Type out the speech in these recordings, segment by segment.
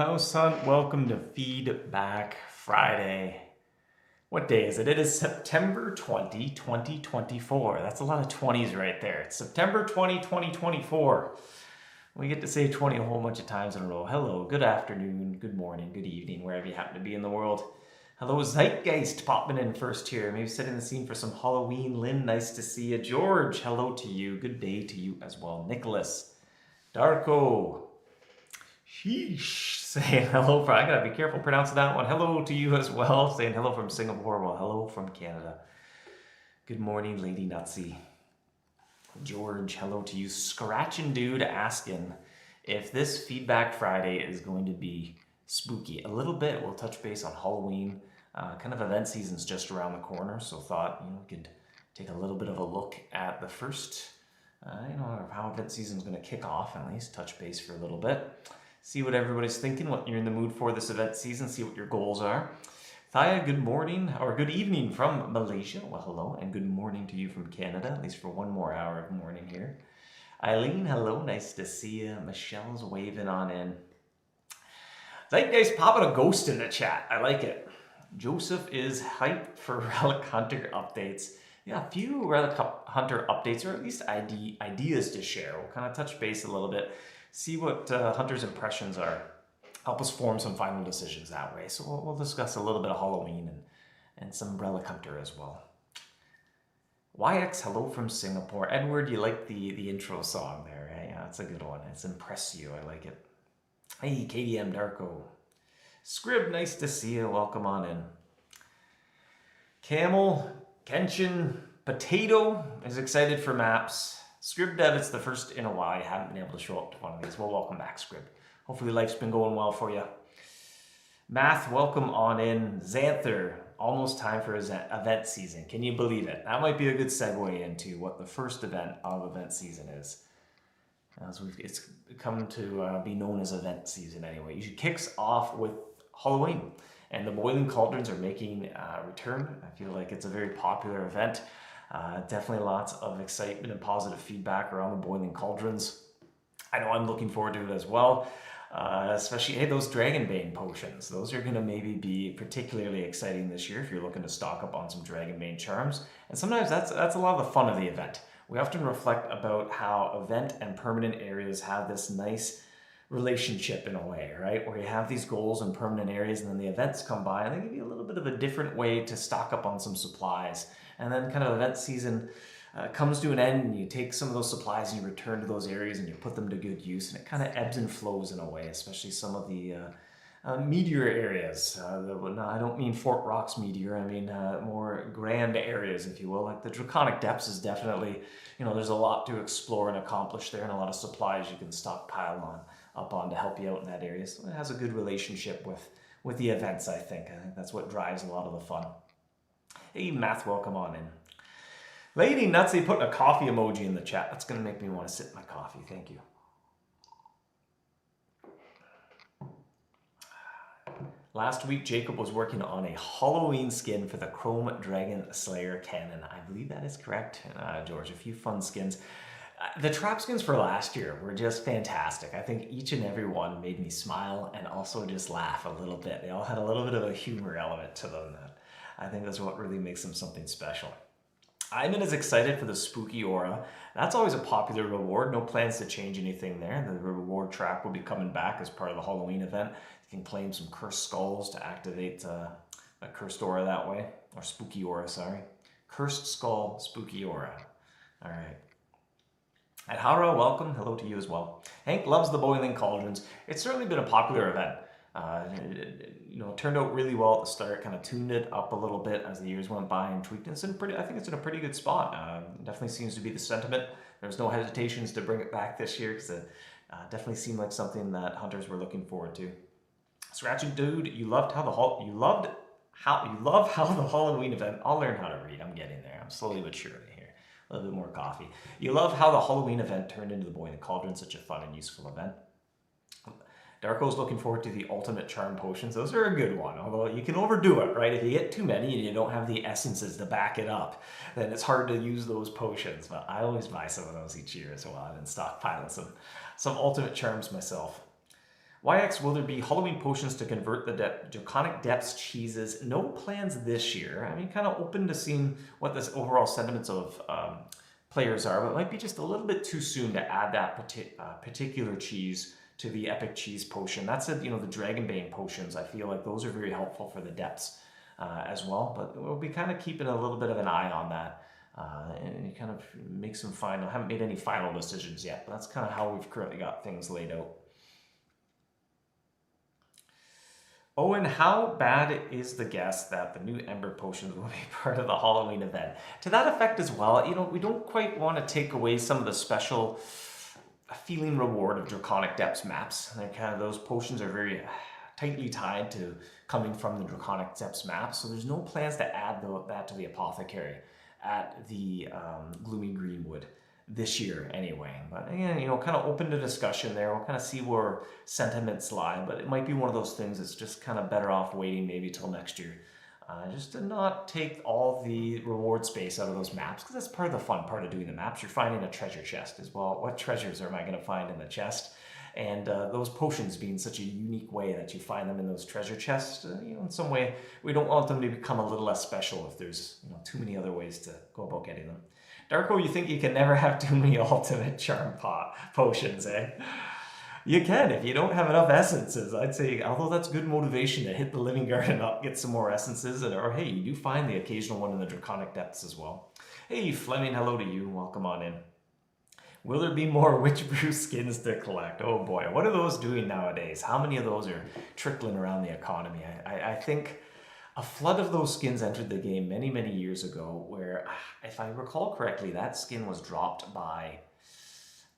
Mouse Hunt, welcome to Feedback Friday. What day is it? It is September 20, 2024. That's a lot of 20s right there. It's September 20, 2024. We get to say 20 a whole bunch of times in a row. Hello, good afternoon, good morning, good evening, wherever you happen to be in the world. Hello, Zeitgeist, popping in first here. Maybe setting the scene for some Halloween. Lynn, nice to see you. George, hello to you. Good day to you as well. Nicholas, Darko, sheesh, saying hello from, I gotta be careful pronouncing that one. Hello to you as well, saying hello from Singapore. Well, hello from Canada. Good morning, Lady Nutsy. George, hello to you. Scratching Dude asking if this Feedback Friday is going to be spooky. A little bit. We'll touch base on Halloween. Kind of event season's just around the corner, so thought we could take a little bit of a look at the first, how event season's going to kick off, and at least touch base for a little bit. See what everybody's thinking, what you're in the mood for this event season, see what your goals are. Thaya, good morning, or good evening from Malaysia. Well, hello, and good morning to you from Canada, at least for one more hour of morning here. Eileen, hello, nice to see you. Michelle's waving on in. Zeitgeist popping a ghost in the chat. I like it. Joseph is hyped for Relic Hunter updates. Yeah, a few Relic Hunter updates, or at least ideas to share. We'll kind of touch base a little bit, see what Hunter's impressions are. Help us form some final decisions that way. So we'll discuss a little bit of Halloween and some Relic Hunter as well. YX, hello from Singapore. Edward, you like the intro song there, right? Yeah, it's a good one. It's Impress You. I like it. Hey, KDM Darko. Scrib, nice to see you. Welcome on in. Camel, Kenshin, Potato is excited for maps. Scrib Dev, it's the first in a while you haven't been able to show up to one of these. Well, welcome back, Scrib. Hopefully life's been going well for you. Math, welcome on in. Xanther, almost time for event season. Can you believe it? That might be a good segue into what the first event of event season is. It's come to be known as event season anyway. It kicks off with Halloween, and the Boiling Cauldrons are making a return. I feel like it's a very popular event. Definitely lots of excitement and positive feedback around the Boiling Cauldrons. I know I'm looking forward to it as well. Especially, hey, those Dragonbane potions. Those are going to maybe be particularly exciting this year if you're looking to stock up on some Dragonbane charms. And sometimes that's a lot of the fun of the event. We often reflect about how event and permanent areas have this nice relationship in a way, right? Where you have these goals and permanent areas, and then the events come by and they give you a little bit of a different way to stock up on some supplies. And then kind of event season comes to an end, and you take some of those supplies and you return to those areas and you put them to good use, and it kind of ebbs and flows in a way, especially some of the meteor areas. I don't mean Fort Rock's meteor, I mean more grand areas, if you will. Like the Draconic Depths is definitely, there's a lot to explore and accomplish there, and a lot of supplies you can stockpile up on to help you out in that area. So it has a good relationship with the events, I think. I think that's what drives a lot of the fun. Hey, Math, welcome on in. Lady Nutsy putting a coffee emoji in the chat. That's going to make me want to sip my coffee. Thank you. Last week, Jacob was working on a Halloween skin for the Chrome Dragon Slayer cannon. I believe that is correct, George. A few fun skins. The trap skins for last year were just fantastic. I think each and every one made me smile and also just laugh a little bit. They all had a little bit of a humor element to them. I think that's what really makes them something special. I'm as excited for the Spooky Aura. That's always a popular reward. No plans to change anything there. The reward track will be coming back as part of the Halloween event. You can claim some Cursed Skulls to activate a Cursed Aura that way. Or Spooky Aura, sorry. Cursed Skull, Spooky Aura. All right. And Hara, welcome. Hello to you as well. Hank loves the Boiling Cauldrons. It's certainly been a popular event. It turned out really well at the start, kind of tuned it up a little bit as the years went by and tweaked it. I think it's in a pretty good spot. Definitely seems to be the sentiment. There's no hesitations to bring it back this year, because it definitely seemed like something that hunters were looking forward to. Scratching Dude, you love how the Halloween event. I'll learn how to read. I'm getting there. I'm slowly but surely here. A little bit more coffee. You love how the Halloween event turned into the Boiling Cauldron, such a fun and useful event. Darko's looking forward to the ultimate charm potions. Those are a good one, although you can overdo it, right? If you get too many and you don't have the essences to back it up, then it's hard to use those potions. But I always buy some of those each year as well. I've been stockpiling some ultimate charms myself. YX, will there be Halloween potions to convert the Draconic Depths cheeses? No plans this year. I mean, kind of open to seeing what this overall sentiments of players are, but it might be just a little bit too soon to add that particular cheese to the Epic Cheese Potion. That said, the Dragonbane potions, I feel like those are very helpful for the depths as well, but we'll be kind of keeping a little bit of an eye on that. And you kind of make some final, haven't made any final decisions yet, but that's kind of how we've currently got things laid out. Owen, how bad is the guess that the new Ember potions will be part of the Halloween event? To that effect as well, we don't quite want to take away some of the special feeling reward of Draconic Depths maps. And kind of those potions are very tightly tied to coming from the Draconic Depths map, so there's no plans to add that to the Apothecary at the Gloomy Greenwood this year anyway. But again, kind of open to discussion there. We'll kind of see where sentiments lie, but it might be one of those things that's just kind of better off waiting maybe till next year. Just to not take all the reward space out of those maps, because that's part of the fun part of doing the maps. You're finding a treasure chest as well. What treasures am I going to find in the chest? And those potions being such a unique way that you find them in those treasure chests, in some way, we don't want them to become a little less special if there's too many other ways to go about getting them. Darko, you think you can never have too many ultimate charm potions, eh? You can if you don't have enough essences. I'd say, although that's good motivation to hit the Living Garden up, get some more essences, or hey, you do find the occasional one in the Draconic Depths as well. Hey, Fleming, hello to you. Welcome on in. Will there be more Witch Brew skins to collect? Oh boy, what are those doing nowadays? How many of those are trickling around the economy? I think a flood of those skins entered the game many, many years ago where, if I recall correctly, that skin was dropped by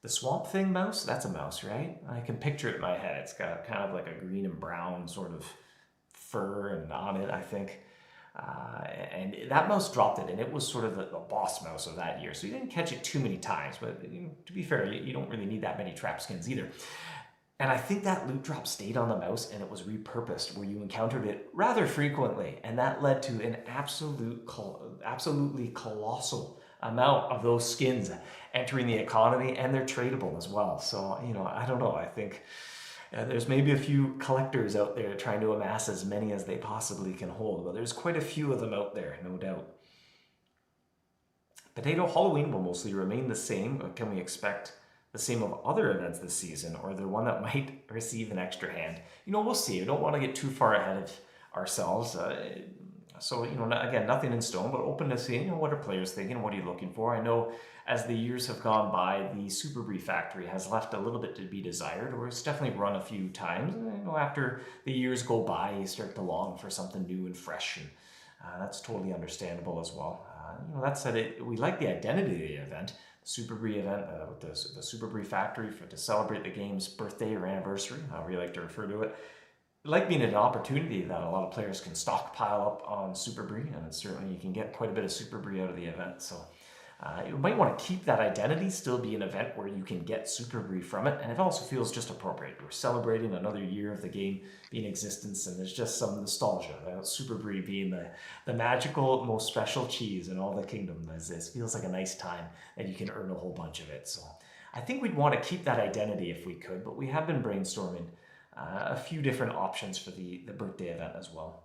the Swamp Thing mouse. That's a mouse, right? I can picture it in my head. It's got kind of like a green and brown sort of fur and on it, I think. And that mouse dropped it, and it was sort of the boss mouse of that year. So you didn't catch it too many times, but to be fair, you don't really need that many trap skins either. And I think that loot drop stayed on the mouse, and it was repurposed where you encountered it rather frequently, and that led to an absolutely colossal amount of those skins entering the economy, and they're tradable as well. So, I don't know. I think there's maybe a few collectors out there trying to amass as many as they possibly can hold, but there's quite a few of them out there, no doubt. Potato Halloween will mostly remain the same, but can we expect the same of other events this season, or is there one that might receive an extra hand? We'll see. We don't want to get too far ahead of ourselves. So, again, nothing in stone, but open to seeing, what are players thinking? What are you looking for? I know as the years have gone by, the Super Brie factory has left a little bit to be desired, or it's definitely run a few times. After the years go by, you start to long for something new and fresh, and that's totally understandable as well. That said, we like the identity of the event. Super Brie event with the Super Brie factory to celebrate the game's birthday or anniversary, however you like to refer to it. Like being an opportunity that a lot of players can stockpile up on Super Brie, and certainly you can get quite a bit of Super Brie out of the event. So you might want to keep that identity, still be an event where you can get Super Brie from it, and it also feels just appropriate. We're celebrating another year of the game being in existence, and there's just some nostalgia about Super Brie being the magical, most special cheese in all the kingdom. This feels like a nice time, and you can earn a whole bunch of it. So I think we'd want to keep that identity if we could, but we have been brainstorming a few different options for the birthday event as well.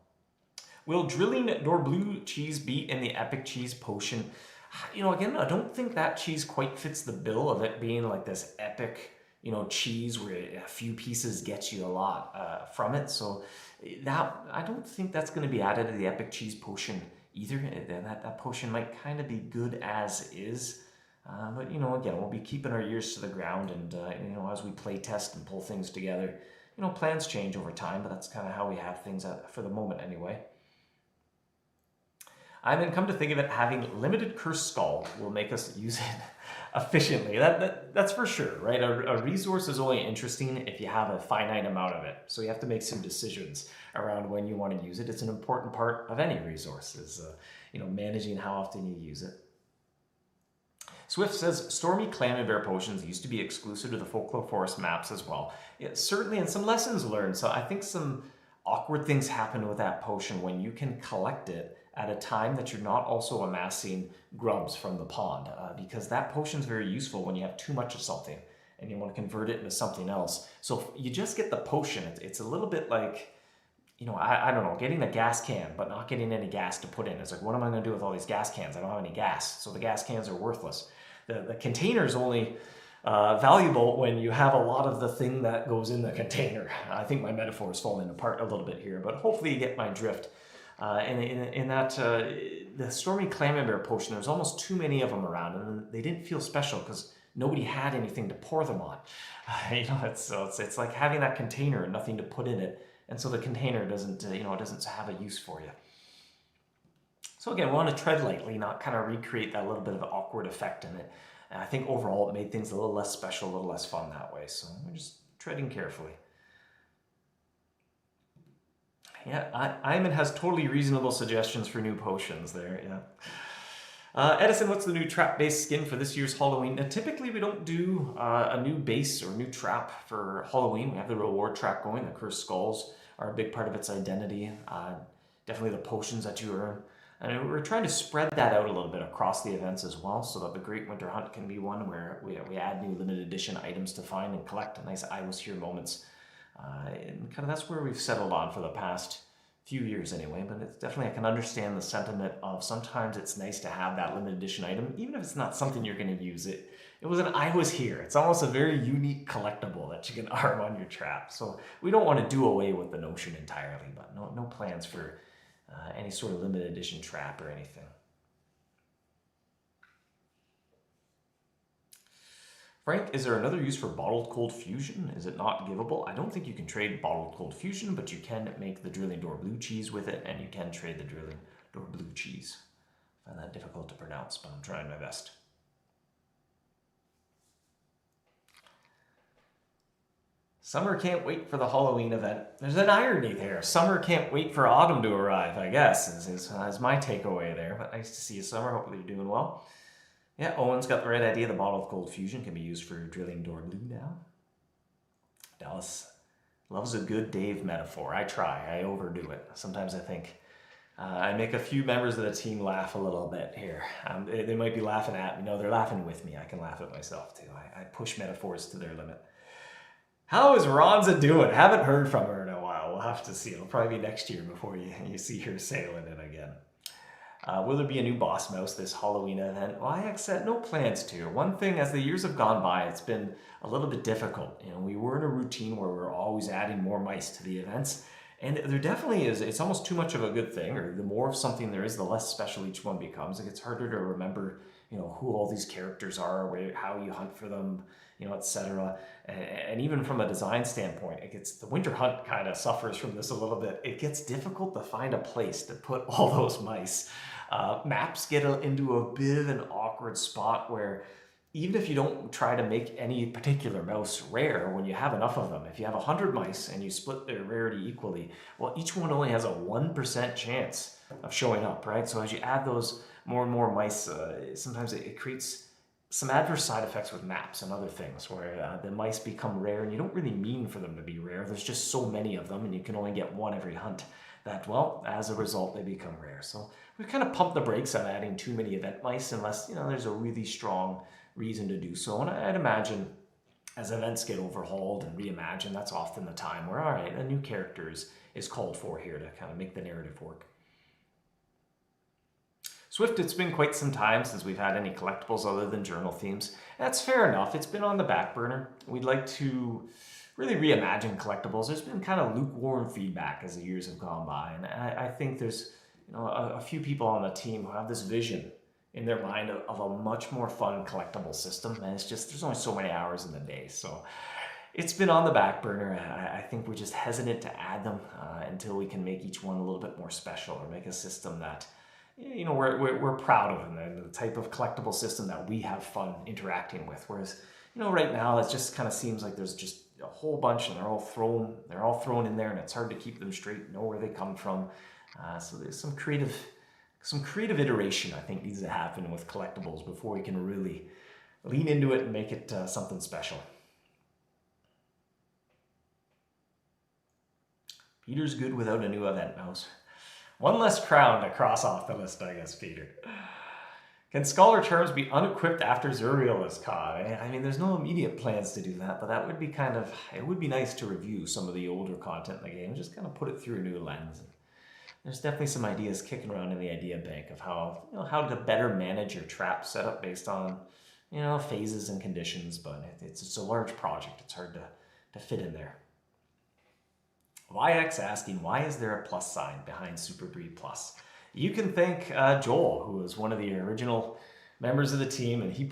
Will drilling door blue cheese be in the Epic Cheese Potion? Again, I don't think that cheese quite fits the bill of it being like this epic, cheese where a few pieces get you a lot from it. So I don't think that's going to be added to the Epic Cheese Potion either. That potion might kind of be good as is. But, again, we'll be keeping our ears to the ground, and, as we play test and pull things together, plans change over time, but that's kind of how we have things for the moment anyway. Then come to think of it, having limited Cursed Skull will make us use it efficiently. That's for sure, right? A resource is only interesting if you have a finite amount of it. So you have to make some decisions around when you want to use it. It's an important part of any resource, is managing how often you use it. Swift says, Stormy Clam and Bear potions used to be exclusive to the Folklore Forest maps as well. Yeah, certainly, and some lessons learned. So I think some awkward things happen with that potion when you can collect it at a time that you're not also amassing grubs from the pond, because that potion's very useful when you have too much of something and you want to convert it into something else. So if you just get the potion, it's a little bit like, I don't know, getting the gas can, but not getting any gas to put in. It's like, what am I going to do with all these gas cans? I don't have any gas. So the gas cans are worthless. The container is only valuable when you have a lot of the thing that goes in the container. I think my metaphor is falling apart a little bit here, but hopefully you get my drift. In that, the Stormy Clamamber potion, there's almost too many of them around, and they didn't feel special because nobody had anything to pour them on. It's like having that container and nothing to put in it, and so the container doesn't, doesn't have a use for you. So again, we want to tread lightly, not kind of recreate that little bit of an awkward effect in it. And I think overall it made things a little less special, a little less fun that way. So we're just treading carefully. Yeah, Iman has totally reasonable suggestions for new potions there, yeah. Edison, what's the new trap-based skin for this year's Halloween? Now, typically we don't do a new base or new trap for Halloween. We have the reward track going. The Cursed Skulls are a big part of its identity. Definitely the potions that you earn. And we're trying to spread that out a little bit across the events as well, so that the Great Winter Hunt can be one where we add new limited edition items to find and collect nice I was here moments. And kind of that's where we've settled on for the past few years anyway, but it's definitely, I can understand the sentiment of sometimes it's nice to have that limited edition item, even if it's not something you're going to use. It was an I was here. It's almost a very unique collectible that you can arm on your trap. So we don't want to do away with the notion entirely, but no plans for any sort of limited edition trap or anything. Frank, is there another use for Bottled Cold Fusion? Is it not givable? I don't think you can trade Bottled Cold Fusion, but you can make the Drilling Door Blue Cheese with it, and you can trade the Drilling Door Blue Cheese. I find that difficult to pronounce, but I'm trying my best. Summer can't wait for the Halloween event. There's an irony there. Summer can't wait for autumn to arrive, I guess, is my takeaway there. But nice to see you, Summer. Hopefully you're doing well. Yeah, Owen's got the right idea. The Bottle of Cold Fusion can be used for Drilling Door Blue now. Dallas loves a good Dave metaphor. I try. I overdo it. Sometimes I think I make a few members of the team laugh a little bit here. They might be laughing at me. No, they're laughing with me. I can laugh at myself too. I push metaphors to their limit. How is Ronza doing? Haven't heard from her in a while. We'll have to see. It'll probably be next year before you see her sailing in again. Will there be a new boss mouse this Halloween event? Well, I said no plans to. One thing, as the years have gone by, it's been a little bit difficult. We were in a routine where we're always adding more mice to the events. And there definitely is, it's almost too much of a good thing, or the more of something there is, the less special each one becomes. It gets harder to remember, who all these characters are, how you hunt for them, etc. And even from a design standpoint, the Winter Hunt kind of suffers from this a little bit. It gets difficult to find a place to put all those mice. Maps get into a bit of an awkward spot where even if you don't try to make any particular mouse rare, when you have enough of them, if you have 100 mice and you split their rarity equally, well, each one only has a 1% chance of showing up, right? So as you add those more and more mice, sometimes it creates some adverse side effects with maps and other things where the mice become rare, and you don't really mean for them to be rare. There's just so many of them, and you can only get one every hunt that, well, as a result, they become rare. So we've kind of pumped the brakes on adding too many event mice unless, there's a really strong reason to do so. And I'd imagine as events get overhauled and reimagined, that's often the time where, all right, a new character is called for here to kind of make the narrative work. Swift, it's been quite some time since we've had any collectibles other than journal themes. That's fair enough. It's been on the back burner. We'd like to really reimagine collectibles. There's been kind of lukewarm feedback as the years have gone by. And I think there's a few people on the team who have this vision in their mind of a much more fun collectible system. And it's just, there's only so many hours in the day. So it's been on the back burner. I think we're just hesitant to add them until we can make each one a little bit more special, or make a system that we're proud of, and the type of collectible system that we have fun interacting with. Whereas, right now it just kind of seems like there's just a whole bunch, and they're all thrown in there, and it's hard to keep them straight, know where they come from. So there's some creative iteration I think needs to happen with collectibles before we can really lean into it and make it something special. Peter's good without a new event mouse. One less crown to cross off the list, I guess, Peter. Can Scholar Charms be unequipped after Zuriel is caught? I mean, there's no immediate plans to do that, but that would be it would be nice to review some of the older content in the game, just kind of put it through a new lens. There's definitely some ideas kicking around in the idea bank of how to better manage your trap setup based on, phases and conditions, but it's a large project. It's hard to fit in there. YX asking, why is there a plus sign behind Super Breed Plus? You can thank Joel, who was one of the original members of the team, and he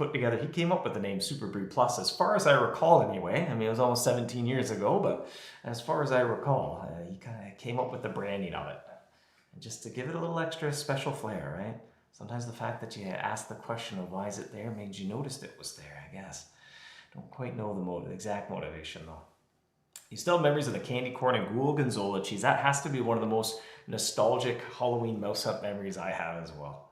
came up with the name Super Breed Plus, as far as I recall anyway. I mean, it was almost 17 years ago, but as far as I recall, he kind of came up with the branding of it. And just to give it a little extra special flair, right? Sometimes the fact that you asked the question of why is it there made you notice it was there, I guess. Don't quite know the exact motivation, though. You still have memories of the candy corn and Ghoul Gonzola cheese. That has to be one of the most nostalgic Halloween MouseHunt memories I have as well.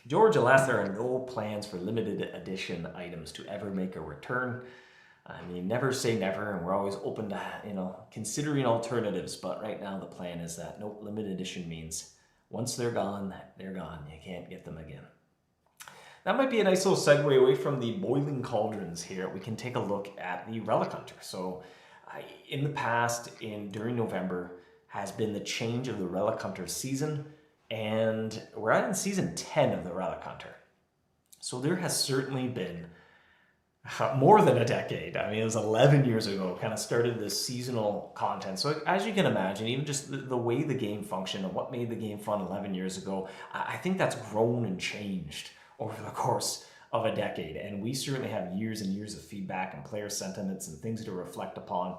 George, alas, there are no plans for limited edition items to ever make a return. I mean, never say never, and we're always open to, considering alternatives, but right now the plan is that nope, limited edition means once they're gone, they're gone. You can't get them again. That might be a nice little segue away from the Boiling Cauldrons here. We can take a look at the Relic Hunter. So in the past, during November, has been the change of the Relic Hunter season, and we're in season 10 of the Relic Hunter. So there has certainly been more than a decade. I mean, it was 11 years ago, kind of started this seasonal content. So as you can imagine, even just the way the game functioned and what made the game fun 11 years ago, I think that's grown and changed over the course of a decade. And we certainly have years and years of feedback and player sentiments and things to reflect upon.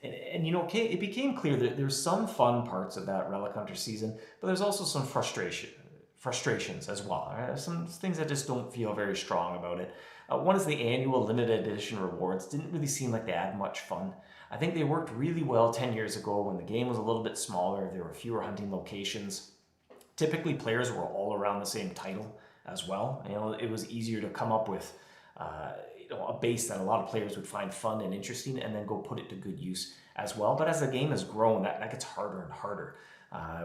And it became clear that there's some fun parts of that Relic Hunter season, but there's also some frustrations as well. Right? Some things that just don't feel very strong about it. One is the annual limited edition rewards. Didn't really seem like they had much fun. I think they worked really well 10 years ago when the game was a little bit smaller. There were fewer hunting locations. Typically, players were all around the same title as well. It was easier to come up with a base that a lot of players would find fun and interesting and then go put it to good use as well. But as the game has grown, that gets harder and harder.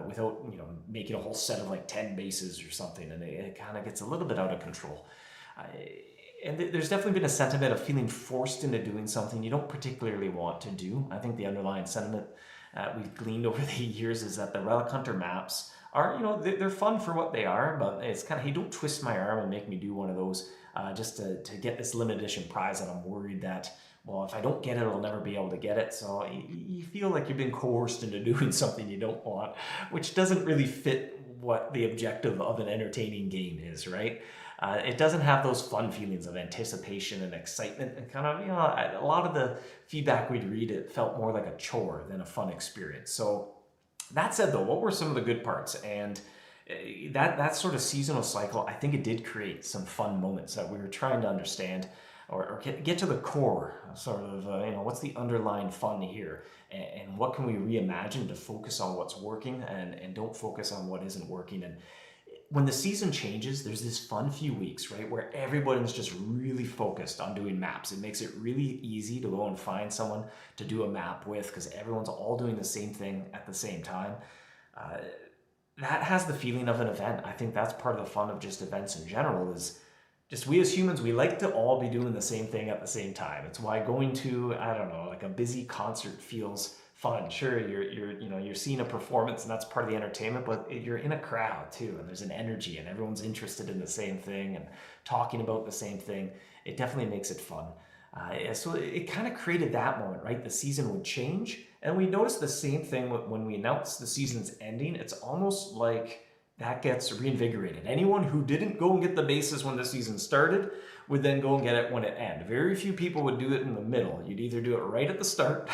Without making a whole set of like 10 bases or something, and it kind of gets a little bit out of control. And there's definitely been a sentiment of feeling forced into doing something you don't particularly want to do. I think the underlying sentiment we've gleaned over the years is that the Relic Hunter maps are, they're fun for what they are, but it's kind of, hey, don't twist my arm and make me do one of those just to get this limited edition prize that I'm worried that, well, if I don't get it, I'll never be able to get it. So you feel like you've been coerced into doing something you don't want, which doesn't really fit what the objective of an entertaining game is, right? It doesn't have those fun feelings of anticipation and excitement, and kind of, a lot of the feedback we'd read, it felt more like a chore than a fun experience. So that said, though, what were some of the good parts? And that sort of seasonal cycle, I think it did create some fun moments that we were trying to understand or get to the core, sort of, what's the underlying fun here, and what can we reimagine to focus on what's working and don't focus on what isn't working. And when the season changes, there's this fun few weeks, right, where everyone's just really focused on doing maps. It makes it really easy to go and find someone to do a map with because everyone's all doing the same thing at the same time. That has the feeling of an event. I think that's part of the fun of just events in general is just we as humans, we like to all be doing the same thing at the same time. It's why going to, I don't know, like a busy concert feels fun. Sure, you're seeing a performance and that's part of the entertainment, but you're in a crowd too, and there's an energy and everyone's interested in the same thing and talking about the same thing. It definitely makes it fun. So it kind of created that moment, right? The season would change, and we noticed the same thing when we announced the season's ending. It's almost like that gets reinvigorated. Anyone who didn't go and get the bases when the season started would then go and get it when it ended. Very few people would do it in the middle. You'd either do it right at the start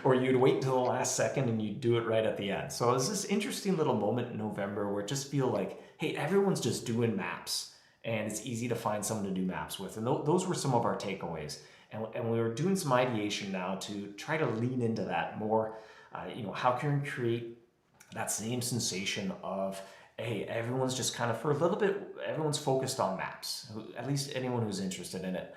or you'd wait until the last second and you'd do it right at the end. So it was this interesting little moment in November where it just feel like, hey, everyone's just doing maps and it's easy to find someone to do maps with. And those were some of our takeaways. And we were doing some ideation now to try to lean into that more. How can we create that same sensation of, hey, everyone's just kind of, for a little bit, everyone's focused on maps, at least anyone who's interested in it.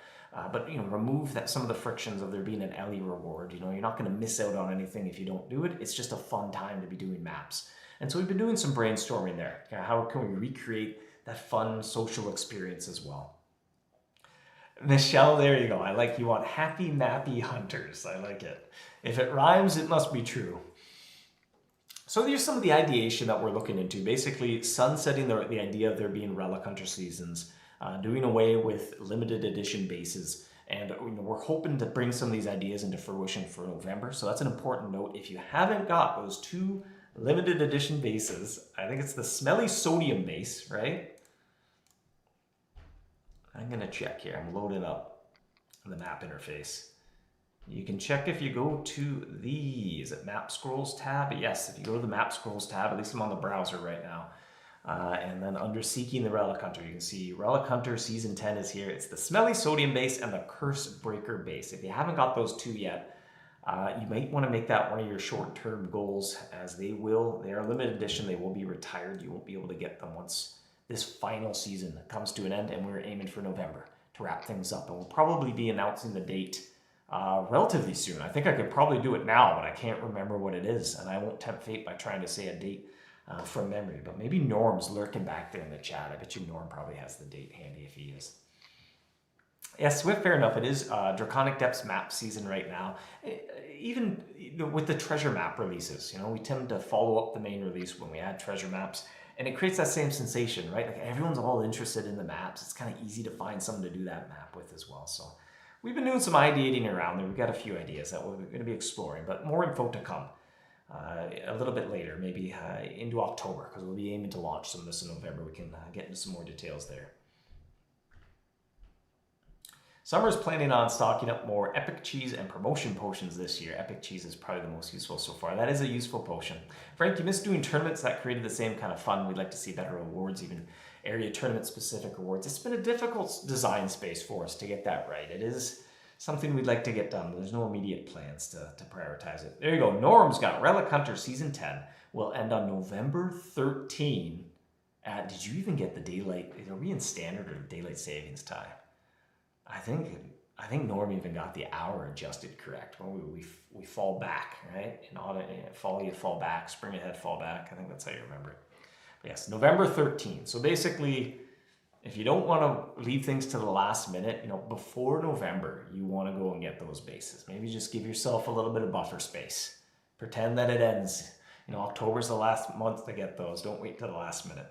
but remove some of the frictions of there being an Ellie reward. You're not going to miss out on anything if you don't do it. It's just a fun time to be doing maps. And so we've been doing some brainstorming there. How can we recreate that fun social experience as well? Michelle, there you go. I like, you want happy mappy hunters. I like it. If it rhymes, it must be true. So here's some of the ideation that we're looking into. Basically, sunsetting the idea of there being Relic Hunter seasons, doing away with limited edition bases, and we're hoping to bring some of these ideas into fruition for November. So that's an important note. If you haven't got those 2 limited edition bases, I think it's the Smelly Sodium base, right? I'm gonna check here. I'm loading up the map interface. You can check if you go to the, is it Map Scrolls tab? Yes, if you go to the Map Scrolls tab, at least I'm on the browser right now. And then under Seeking the Relic Hunter, you can see Relic Hunter Season 10 is here. It's the Smelly Sodium base and the Curse Breaker base. If you haven't got those 2 yet, you might want to make that one of your short-term goals, as they are limited edition, they will be retired. You won't be able to get them once this final season comes to an end, and we're aiming for November to wrap things up. And we'll probably be announcing the date relatively soon. I think I could probably do it now, but I can't remember what it is, and I won't tempt fate by trying to say a date from memory. But maybe Norm's lurking back there in the chat. I bet you Norm probably has the date handy if he is. Yeah, Swift, fair enough. It is Draconic Depths map season right now. Even with the treasure map releases, we tend to follow up the main release when we add treasure maps, and it creates that same sensation, right? Like everyone's all interested in the maps. It's kind of easy to find something to do that map with as well. So we've been doing some ideating around there. We've got a few ideas that we're going to be exploring, but more info to come a little bit later, maybe into October, because we'll be aiming to launch some of this in November. We can get into some more details there. Summer's planning on stocking up more Epic Cheese and promotion potions this year. Epic Cheese is probably the most useful so far. That is a useful potion. Frank, you missed doing tournaments. That created the same kind of fun. We'd like to see better rewards, even area tournament specific rewards. It's been a difficult design space for us to get that right. It is something we'd like to get done, but there's no immediate plans to prioritize it. There you go. Norm's got Relic Hunter Season 10. Will end on November 13. Did you even get the daylight? Are we in standard or daylight savings time? I think Norm even got the hour adjusted correct when we fall back, right? In autumn, fall you fall back, spring ahead fall back. I think that's how you remember it. But yes, November 13th. So basically, if you don't want to leave things to the last minute, before November, you want to go and get those bases. Maybe just give yourself a little bit of buffer space. Pretend that it ends. October's the last month to get those. Don't wait till the last minute.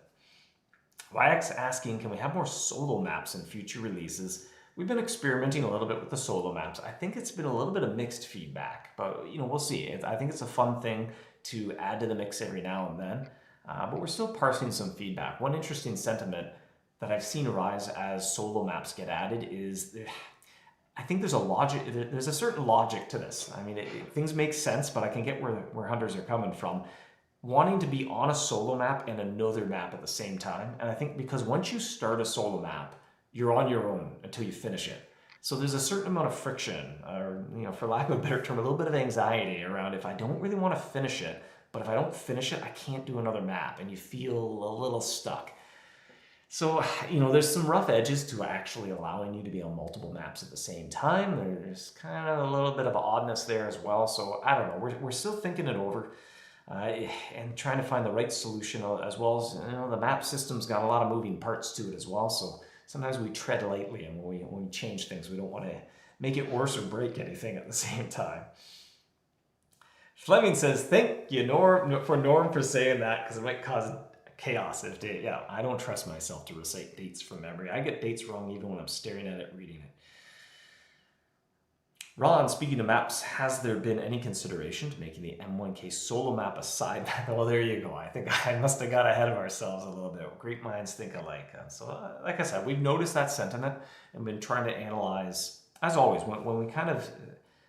YX asking, can we have more solo maps in future releases? We've been experimenting a little bit with the solo maps. I think it's been a little bit of mixed feedback, but we'll see. I think it's a fun thing to add to the mix every now and then, but we're still parsing some feedback. One interesting sentiment that I've seen arise as solo maps get added is, I think there's a certain logic to this. I mean, things make sense, but I can get where hunters are coming from. Wanting to be on a solo map and another map at the same time. And I think because once you start a solo map, you're on your own until you finish it. So there's a certain amount of friction, or for lack of a better term, a little bit of anxiety around if I don't really want to finish it, but if I don't finish it, I can't do another map, and you feel a little stuck. So, there's some rough edges to actually allowing you to be on multiple maps at the same time. There's kind of a little bit of oddness there as well. So I don't know, we're still thinking it over and trying to find the right solution, as well as, the map system's got a lot of moving parts to it as well. So sometimes we tread lightly, and when we change things, we don't want to make it worse or break anything at the same time. Fleming says, thank you, Norm, for saying that, because it might cause chaos if I don't trust myself to recite dates from memory. I get dates wrong even when I'm staring at it, reading it. Ron, speaking of maps, has there been any consideration to making the M1K solo map a side map? Well, there you go. I think I must have got ahead of ourselves a little bit. Great minds think alike. Like I said, we've noticed that sentiment and been trying to analyze, as always, when we kind of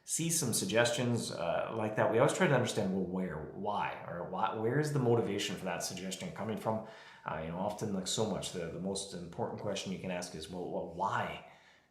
see some suggestions like that, we always try to understand, where is the motivation for that suggestion coming from? Often, like so much, the most important question you can ask is, well, why?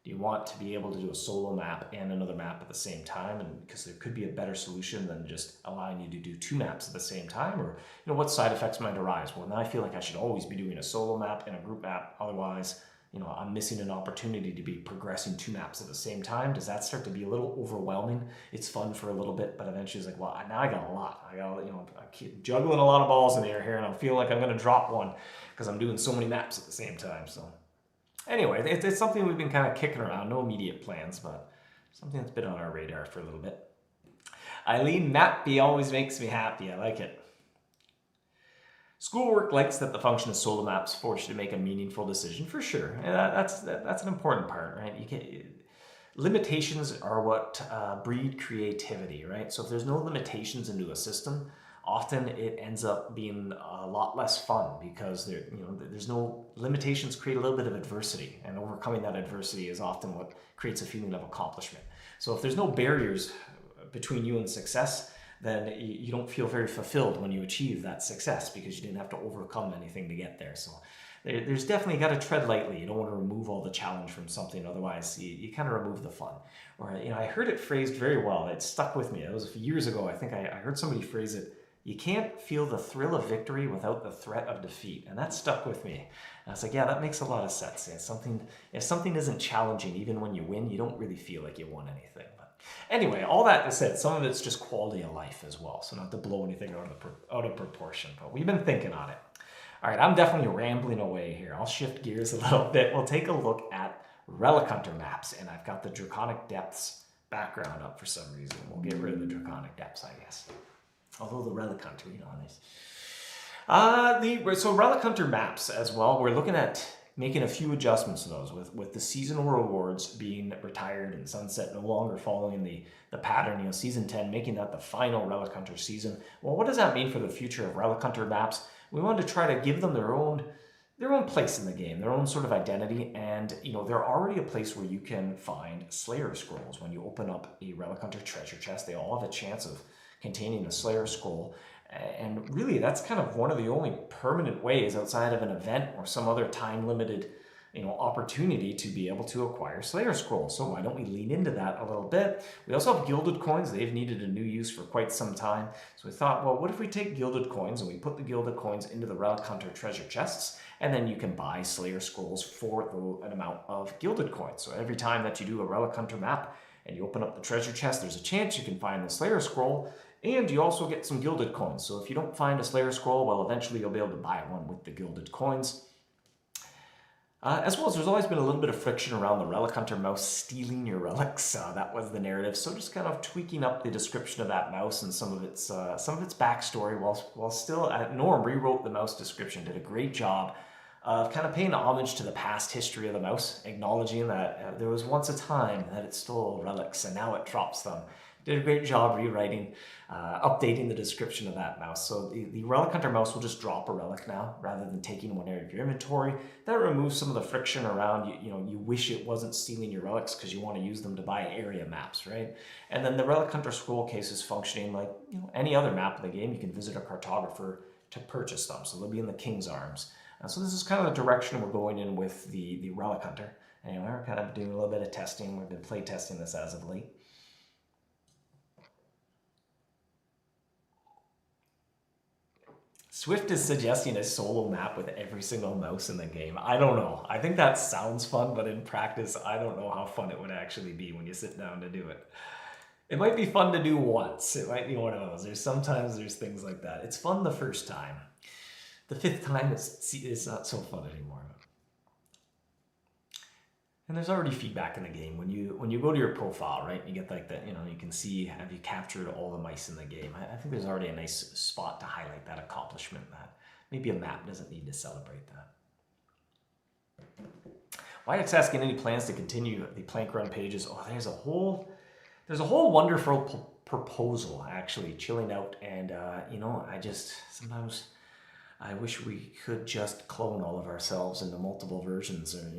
Do you want to be able to do a solo map and another map at the same time? And because there could be a better solution than just allowing you to do 2 maps at the same time, or what side effects might arise? Well, now I feel like I should always be doing a solo map and a group map. Otherwise, you know, I'm missing an opportunity to be progressing 2 maps at the same time? Does that start to be a little overwhelming? It's fun for a little bit, but eventually it's like, well, now I got a lot. I got, you know, I keep juggling a lot of balls in the air here, and I feel like I'm going to drop one because I'm doing so many maps at the same time. So anyway, it's something we've been kind of kicking around. No immediate plans, but something that's been on our radar for a little bit. Eileen, Mappy always makes me happy. I like it. Schoolwork likes that the function of solo maps force you to make a meaningful decision, for sure. And that's an important part, right? Limitations are what breed creativity, right? So if there's no limitations into a system, often it ends up being a lot less fun because there's no limitations. Create a little bit of adversity, and overcoming that adversity is often what creates a feeling of accomplishment. So if there's no barriers between you and success, then you don't feel very fulfilled when you achieve that success because you didn't have to overcome anything to get there. So there's definitely got to tread lightly. You don't want to remove all the challenge from something, otherwise you kind of remove the fun. Or, you know, I heard it phrased very well. It stuck with me. It was years ago. I think I heard somebody phrase it. You can't feel the thrill of victory without the threat of defeat. And that stuck with me. And I was like, yeah, that makes a lot of sense. If something isn't challenging, even when you win, you don't really feel like you won anything. But anyway, all that said, some of it's just quality of life as well. So not to blow anything out of proportion, but we've been thinking on it. All right, I'm definitely rambling away here. I'll shift gears a little bit. We'll take a look at Relic Hunter maps, and I've got the Draconic Depths background up for some reason. We'll get rid of the Draconic Depths, I guess. Although the Relic Hunter, you know, so Relic Hunter maps as well, we're looking at making a few adjustments to those with the seasonal rewards being retired and sunset, no longer following the pattern, you know, season 10, making that the final Relic Hunter season. Well, what does that mean for the future of Relic Hunter maps? We wanted to try to give them their own place in the game, their own sort of identity, and you know, they're already a place where you can find Slayer scrolls. When you open up a Relic Hunter treasure chest, they all have a chance of containing a Slayer scroll. And really, that's kind of one of the only permanent ways outside of an event or some other time-limited, you know, opportunity to be able to acquire Slayer scrolls. So why don't we lean into that a little bit? We also have gilded coins. They've needed a new use for quite some time. So we thought, well, what if we take gilded coins and we put the gilded coins into the Relic Hunter treasure chests, and then you can buy Slayer scrolls for an amount of gilded coins. So every time that you do a Relic Hunter map and you open up the treasure chest, there's a chance you can find the Slayer scroll. And you also get some gilded coins. So if you don't find a Slayer scroll, well, eventually you'll be able to buy one with the gilded coins. As well as there's always been a little bit of friction around the Relic Hunter mouse stealing your relics. That was the narrative. So just kind of tweaking up the description of that mouse and some of its backstory while still, Norm rewrote the mouse description, did a great job of kind of paying homage to the past history of the mouse, acknowledging that there was once a time that it stole relics and now it drops them. Did a great job rewriting, updating the description of that mouse. So the Relic Hunter mouse will just drop a relic now rather than taking one out of your inventory. That removes some of the friction around, you wish it wasn't stealing your relics because you want to use them to buy area maps, right? And then the Relic Hunter scroll case is functioning like any other map in the game. You can visit a cartographer to purchase them. So they'll be in the King's Arms. So this is kind of the direction we're going in with the Relic Hunter. Anyway, we're kind of doing a little bit of testing. We've been play testing this as of late. Swift is suggesting a solo map with every single mouse in the game. I don't know. I think that sounds fun, but in practice, I don't know how fun it would actually be when you sit down to do it. It might be fun to do once. It might be one of those. Sometimes there's things like that. It's fun the first time. The fifth time is not so fun anymore. And there's already feedback in the game. When you go to your profile, right, you get like that, you can see, have you captured all the mice in the game? I think there's already a nice spot to highlight that accomplishment, that maybe a map doesn't need to celebrate that. Wyatt's asking any plans to continue the plank run pages. Oh, there's a whole wonderful proposal actually chilling out, and sometimes I wish we could just clone all of ourselves into multiple versions, or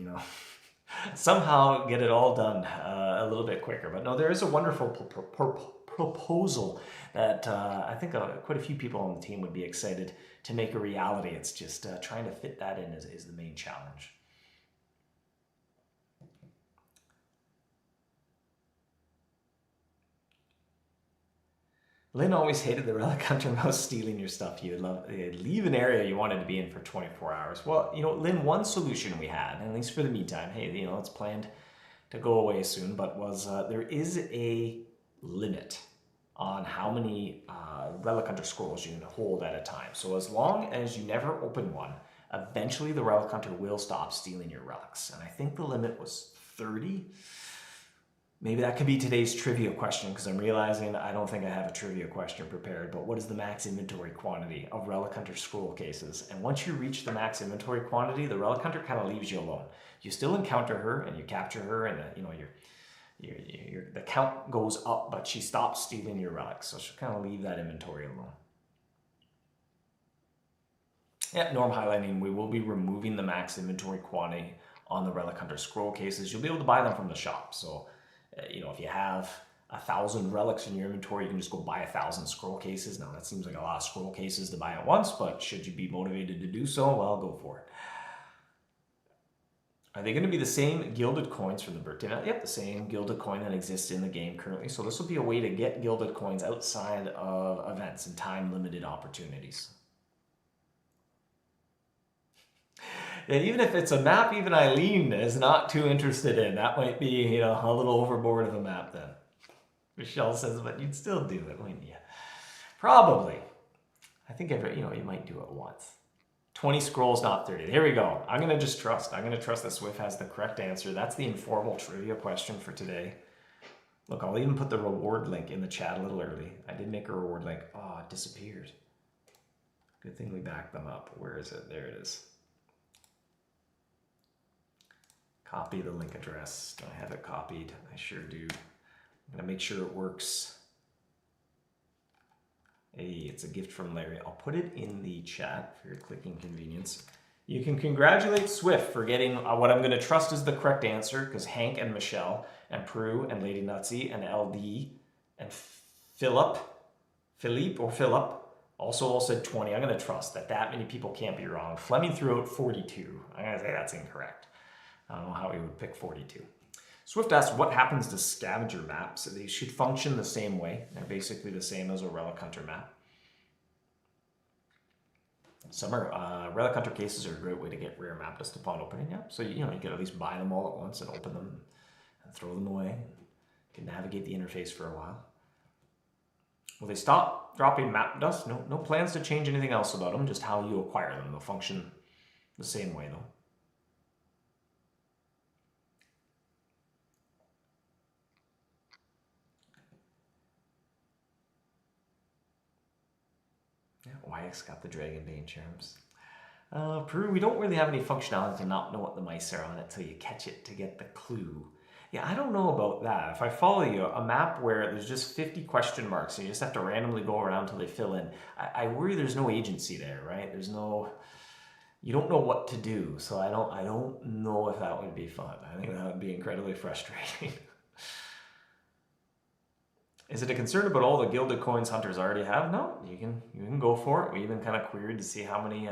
somehow get it all done a little bit quicker. But no, there is a wonderful proposal that I think quite a few people on the team would be excited to make a reality. It's just trying to fit that in is the main challenge. Lynn always hated the Relic Hunter mouse stealing your stuff. You'd leave an area you wanted to be in for 24 hours. Well, Lynn, one solution we had, at least for the meantime, hey, it's planned to go away soon, but there is a limit on how many Relic Hunter scrolls you can hold at a time. So as long as you never open one, eventually the Relic Hunter will stop stealing your relics. And I think the limit was 30. Maybe that could be today's trivia question, because I'm realizing I don't think I have a trivia question prepared, but what is the max inventory quantity of Relic Hunter scroll cases? And once you reach the max inventory quantity, the Relic Hunter kind of leaves you alone. You still encounter her and you capture her, and the count goes up, but she stops stealing your relics. So she'll kind of leave that inventory alone. Yeah, Norm highlighting, we will be removing the max inventory quantity on the Relic Hunter scroll cases. You'll be able to buy them from the shop. So, if you have 1,000 relics in your inventory, you can just go buy 1,000 scroll cases. Now, that seems like a lot of scroll cases to buy at once, but should you be motivated to do so, well, go for it. Are they going to be the same gilded coins from the birthday event? Yep, the same gilded coin that exists in the game currently. So this will be a way to get gilded coins outside of events and time-limited opportunities. And even if it's a map even Eileen is not too interested in, that might be a little overboard of a map then. Michelle says, but you'd still do it, wouldn't you? Probably. I think you might do it once. 20 scrolls, not 30. Here we go. I'm going to just trust. I'm going to trust that Swift has the correct answer. That's the informal trivia question for today. Look, I'll even put the reward link in the chat a little early. I did make a reward link. Oh, it disappeared. Good thing we backed them up. Where is it? There it is. Copy the link address. Do I have it copied? I sure do. I'm going to make sure it works. Hey, it's a gift from Larry. I'll put it in the chat for your clicking convenience. You can congratulate Swift for getting what I'm going to trust is the correct answer, because Hank and Michelle and Prue and Lady Nutsy and LD and Philip also all said 20. I'm going to trust that many people can't be wrong. Fleming threw out 42. I'm going to say that's incorrect. I don't know how he would pick 42. Swift asks, what happens to scavenger maps? They should function the same way. They're basically the same as a Relic Hunter map. Relic Hunter cases are a great way to get rare map just upon opening. Yeah. So you can at least buy them all at once and open them and throw them away. You can navigate the interface for a while. Will they stop dropping map dust? No plans to change anything else about them, just how you acquire them. They'll function the same way though. Wyx got the Dragonbane charms. Peru, we don't really have any functionality to not know what the mice are on it till you catch it to get the clue. Yeah, I don't know about that. If I follow you, a map where there's just 50 question marks and you just have to randomly go around till they fill in, I worry there's no agency there, right? You don't know what to do, so I don't know if that would be fun. I think that would be incredibly frustrating. Is it a concern about all the gilded coins hunters already have? No, you can go for it. We even kind of queried to see how many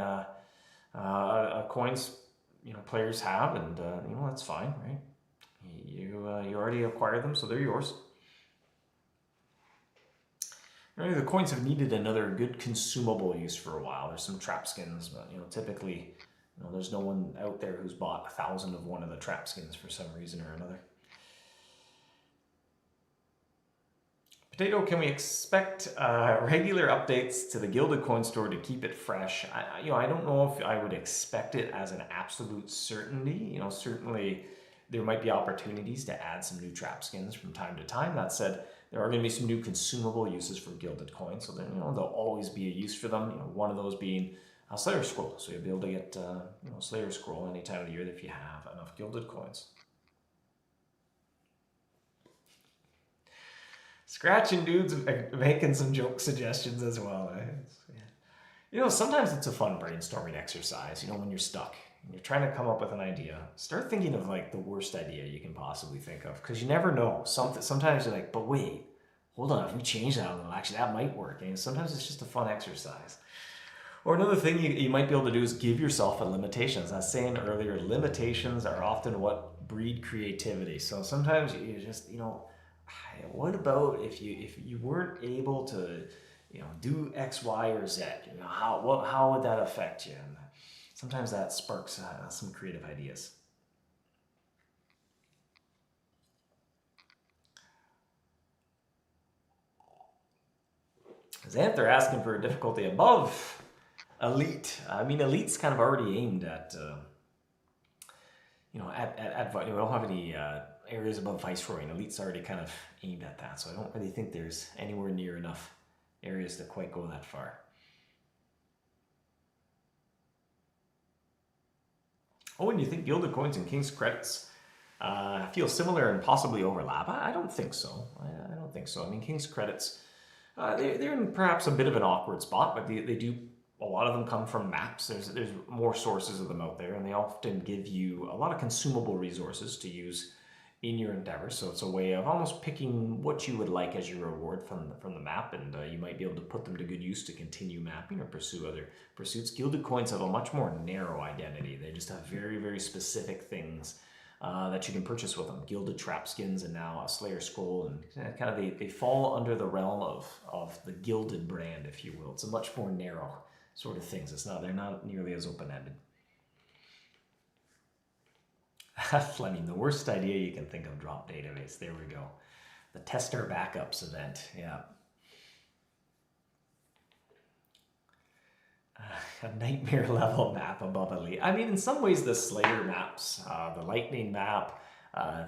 coins players have, and that's fine, right? You already acquired them, so they're yours. Really, the coins have needed another good consumable use for a while. There's some trap skins, but typically, there's no one out there who's bought 1,000 of one of the trap skins for some reason or another. Potato, can we expect regular updates to the Gilded Coin store to keep it fresh? I don't know if I would expect it as an absolute certainty. Certainly there might be opportunities to add some new trap skins from time to time. That said, there are going to be some new consumable uses for Gilded Coins, so then there'll always be a use for them. One of those being a Slayer Scroll, so you'll be able to get Slayer Scroll any time of the year if you have enough Gilded Coins. Scratching dudes making some joke suggestions as well. Sometimes it's a fun brainstorming exercise. When you're stuck and you're trying to come up with an idea, start thinking of the worst idea you can possibly think of, because you never know. Sometimes you're like, but wait, hold on, if we change that a little, actually that might work. And sometimes it's just a fun exercise. Or another thing you might be able to do is give yourself a limitation. As I was saying earlier, limitations are often what breed creativity. So sometimes you just, what about if you weren't able to, do X, Y, or Z? How would that affect you? And sometimes that sparks some creative ideas. Xanth, asking for a difficulty above Elite. I mean, Elite's kind of already aimed at, we don't have any areas above Viceroy, and Elite's already kind of aimed at that. So I don't really think there's anywhere near enough areas to quite go that far. Oh, and you think Gilded Coins and King's Credits feel similar and possibly overlap? I don't think so. I don't think so. I mean, King's Credits, they're in perhaps a bit of an awkward spot, but they do, a lot of them come from maps. There's more sources of them out there, and they often give you a lot of consumable resources to use in your endeavor. So it's a way of almost picking what you would like as your reward from the map, and you might be able to put them to good use to continue mapping or pursue other pursuits. Gilded Coins have a much more narrow identity. They just have very, very specific things that you can purchase with them. Gilded Trap Skins and now a Slayer Scroll, and kind of they fall under the realm of the Gilded brand, if you will. It's a much more narrow sort of things. They're not nearly as open-ended. Fleming, the worst idea you can think of, drop database. There we go. The test our backups event. Yeah. A nightmare level map above Elite. I mean, in some ways, the Slayer maps, the Lightning map,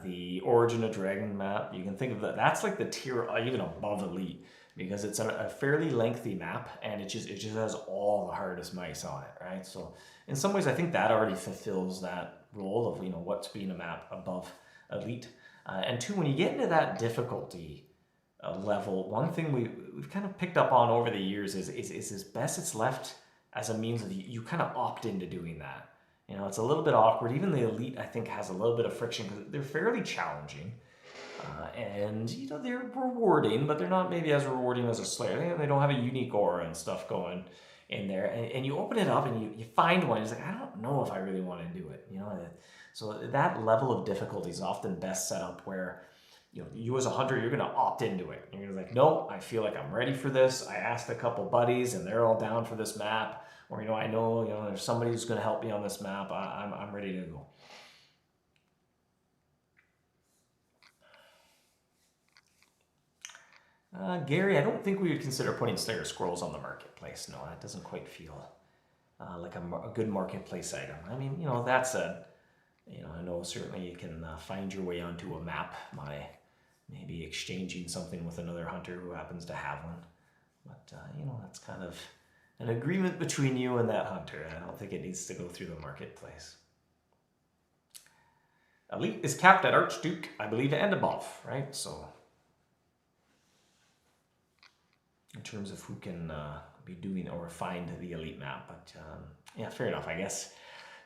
the Origin of Dragon map, you can think of that. That's like the tier even above Elite, because it's a fairly lengthy map, and it just has all the hardest mice on it, right? So in some ways, I think that already fulfills that role of what's being a map above Elite. And two, when you get into that difficulty level, one thing we've kind of picked up on over the years is best it's left as a means of you kind of opt into doing that. It's a little bit awkward. Even the Elite, I think, has a little bit of friction because they're fairly challenging. And they're rewarding, but they're not maybe as rewarding as a Slayer. They don't have a unique aura and stuff going in there. And you open it up and you find one. It's like, I don't know if I really want to do it. So that level of difficulty is often best set up where you as a hunter, you're going to opt into it. You're going to be like, no, I feel like I'm ready for this. I asked a couple buddies and they're all down for this map. Or, I know, there's somebody who's going to help me on this map. I'm ready to go. Gary, I don't think we would consider putting Slayer Scrolls on the marketplace. No, that doesn't quite feel like a good marketplace item. I mean, that said, I know certainly you can find your way onto a map by maybe exchanging something with another hunter who happens to have one. But, that's kind of an agreement between you and that hunter. I don't think it needs to go through the marketplace. Elite is capped at Archduke, I believe, and above, right? So in terms of who can be doing or find the Elite map. But yeah, fair enough, I guess.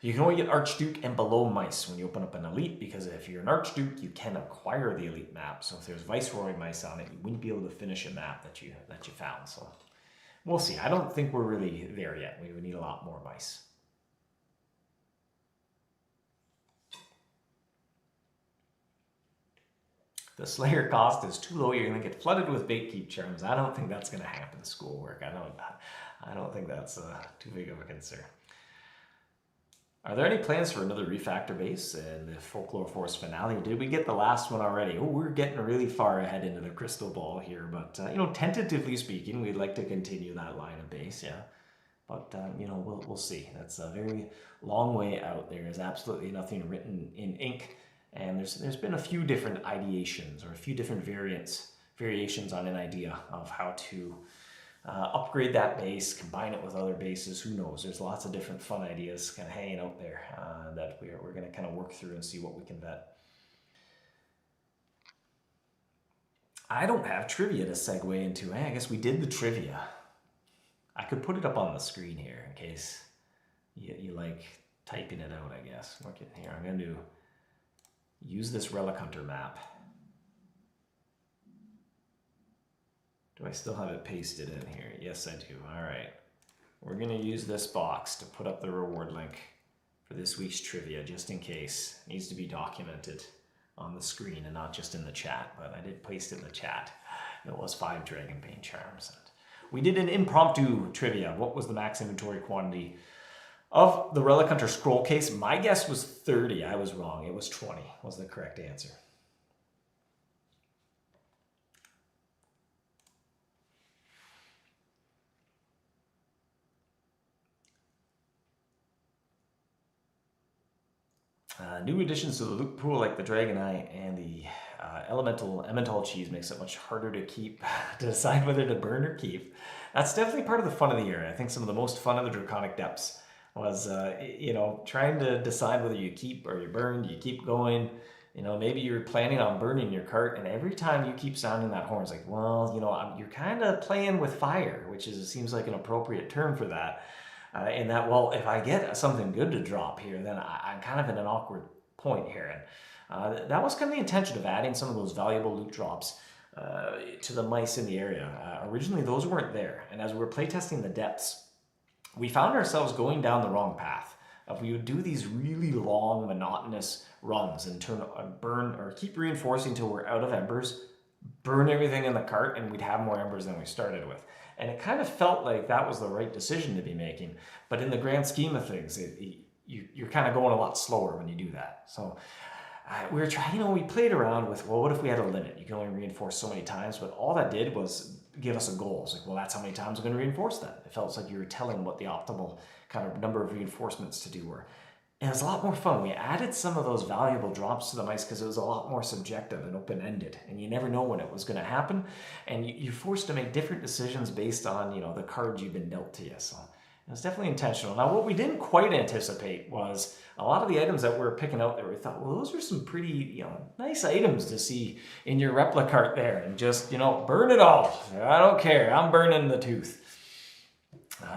You can only get Archduke and below mice when you open up an Elite, because if you're an Archduke, you can acquire the Elite map. So if there's Viceroy mice on it, you wouldn't be able to finish a map that you found. So we'll see. I don't think we're really there yet. We would need a lot more mice. The Slayer cost is too low. You're going to get flooded with bait keep charms. I don't think that's going to happen. Schoolwork. I don't think that's too big of a concern. Are there any plans for another refactor base in the Folklore Force finale? Or did we get the last one already? Oh, we're getting really far ahead into the crystal ball here. But, tentatively speaking, we'd like to continue that line of base, yeah. But, we'll see. That's a very long way out. There is absolutely nothing written in ink. And there's been a few different ideations or a few different variations on an idea of how to upgrade that base, combine it with other bases. Who knows? There's lots of different fun ideas kind of hanging out there that we're going to kind of work through and see what we can vet. I don't have trivia to segue into. I guess we did the trivia. I could put it up on the screen here in case you like typing it out, I guess. Look at here. I'm going to use this Relic Hunter map. Do I still have it pasted in here? Yes, I do. All right. We're going to use this box to put up the reward link for this week's trivia, just in case. It needs to be documented on the screen and not just in the chat, but I did paste it in the chat. It was 5 Dragonbane charms. And we did an impromptu trivia. What was the max inventory quantity of the Relic Hunter scroll case? My guess was 30. I was wrong. It was 20 was the correct answer. New additions to the loot pool like the Dragonite and the elemental Emmental cheese makes it much harder to keep, to decide whether to burn or keep. That's definitely part of the fun of the area. I think some of the most fun of the Draconic Depths was, you know, trying to decide whether you keep or you burn, you keep going. You know, maybe you're planning on burning your cart, and every time you keep sounding that horn, it's like, well, you know, you're kind of playing with fire, which is, seems like an appropriate term for that. In that, well, if I get something good to drop here, then I'm kind of in an awkward point here. And that was kind of the intention of adding some of those valuable loot drops to the mice in the area. Originally, those weren't there. And as we were playtesting the depths, we found ourselves going down the wrong path. We would do these really long, monotonous runs and burn or keep reinforcing till we're out of embers, burn everything in the cart, and we'd have more embers than we started with. And it kind of felt like that was the right decision to be making. But in the grand scheme of things, you're kind of going a lot slower when you do that. So we were trying, you know, we played around with, well, what if we had a limit? You can only reinforce so many times. But all that did was give us a goal. It's like, well, that's how many times I'm going to reinforce that. It felt like you were telling what the optimal kind of number of reinforcements to do were. And it was a lot more fun. We added some of those valuable drops to the mice because it was a lot more subjective and open-ended, and you never know when it was going to happen. And you're forced to make different decisions based on, you know, the cards you've been dealt to you. So it was definitely intentional. Now, what we didn't quite anticipate was a lot of the items that we were picking out there. We thought, well, those are some pretty, you know, nice items to see in your replica cart there, and just, you know, burn it all. I don't care. I'm burning the tooth.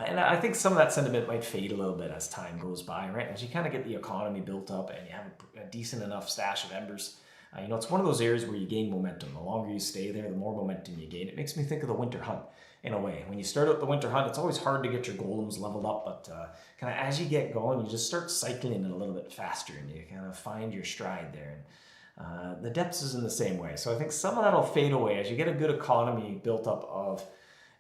And I think some of that sentiment might fade a little bit as time goes by, right? As you kind of get the economy built up and you have a decent enough stash of embers, you know, it's one of those areas where you gain momentum. The longer you stay there, the more momentum you gain. It makes me think of the Winter Hunt in a way. When you start out the Winter Hunt, it's always hard to get your golems leveled up, but kind of as you get going, you just start cycling it a little bit faster and you kind of find your stride there. And the depths is in the same way. So I think some of that will fade away as you get a good economy built up of